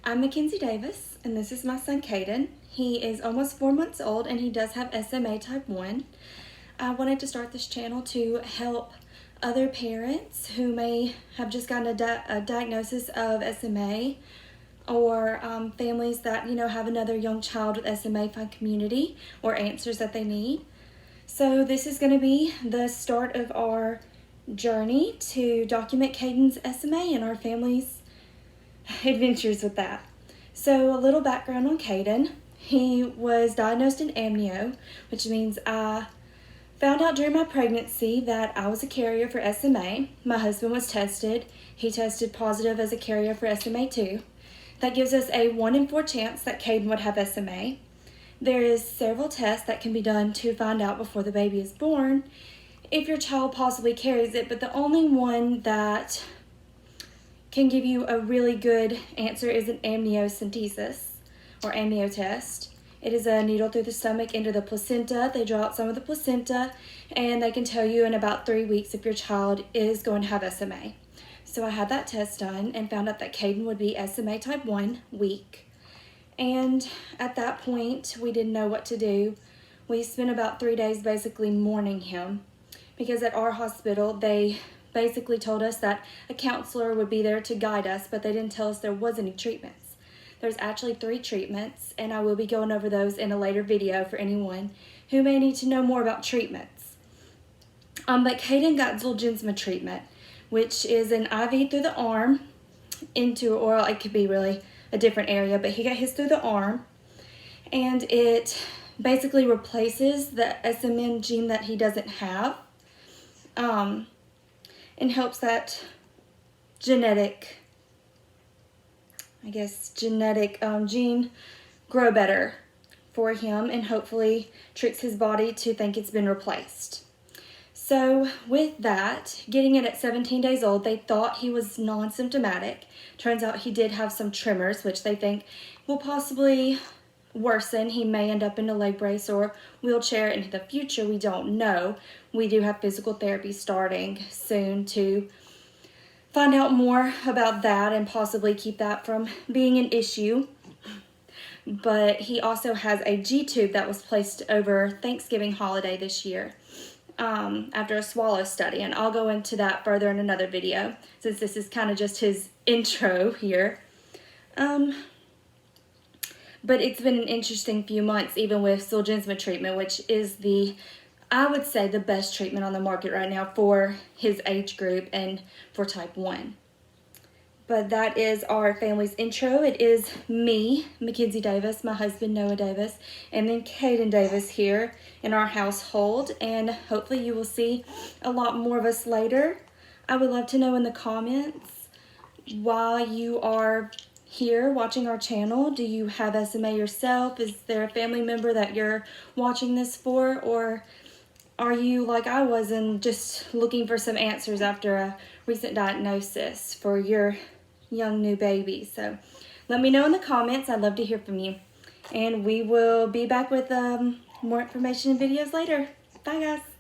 I'm Mackenzie Davis, and this is my son Caden. He is almost 4 months old, and he does have SMA type 1. I wanted to start this channel to help other parents who may have just gotten a diagnosis of SMA, or families that have another young child with SMA find community or answers that they need. So this is going to be the start of our journey to document Caden's SMA and our family's adventures with that. So a little background on Caden. He was diagnosed in amnio, which means I found out during my pregnancy that I was a carrier for SMA. My husband was tested. He tested positive as a carrier for SMA too. That gives us a 1 in 4 chance that Caden would have SMA. There is several tests that can be done to find out before the baby is born if your child possibly carries it, but the only one that can give you a really good answer is an amniocentesis or amnio test. It is a needle through the stomach into the placenta. They draw out some of the placenta, and they can tell you in about 3 weeks if your child is going to have SMA. So I had that test done and found out that Caden would be SMA type 1 weak. And at that point, we didn't know what to do. We spent about 3 days basically mourning him, because at our hospital, they basically told us that a counselor would be there to guide us, but they didn't tell us there was any treatments. There's actually 3 treatments, and I will be going over those in a later video for anyone who may need to know more about treatments. But Caden got Zolgensma treatment, which is an IV through the arm into oral. It could be really a different area, but he got his through the arm, and it basically replaces the SMN gene that he doesn't have, and helps that genetic gene grow better for him, and hopefully tricks his body to think it's been replaced. So with that, getting it at 17 days old, they thought he was non-symptomatic. Turns out he did have some tremors, which they think will possibly worsen. He may end up in a leg brace or wheelchair in the future. We don't know. We do have physical therapy starting soon to find out more about that and possibly keep that from being an issue. But he also has a G-tube that was placed over Thanksgiving holiday this year after a swallow study, and I'll go into that further in another video since this is kind of just his intro here. But it's been an interesting few months, even with Zolgensma treatment, which is I would say the best treatment on the market right now for his age group and for type 1. But that is our family's intro. It is me, Mackenzie Davis, my husband Noah Davis, and then Caden Davis here in our household. And hopefully you will see a lot more of us later. I would love to know in the comments, while you are here watching our channel, do you have SMA yourself? Is there a family member that you're watching this for? Or are you like I was and just looking for some answers after a recent diagnosis for your young new baby? So let me know in the comments. I'd love to hear from you. And we will be back with more information and videos later. Bye guys.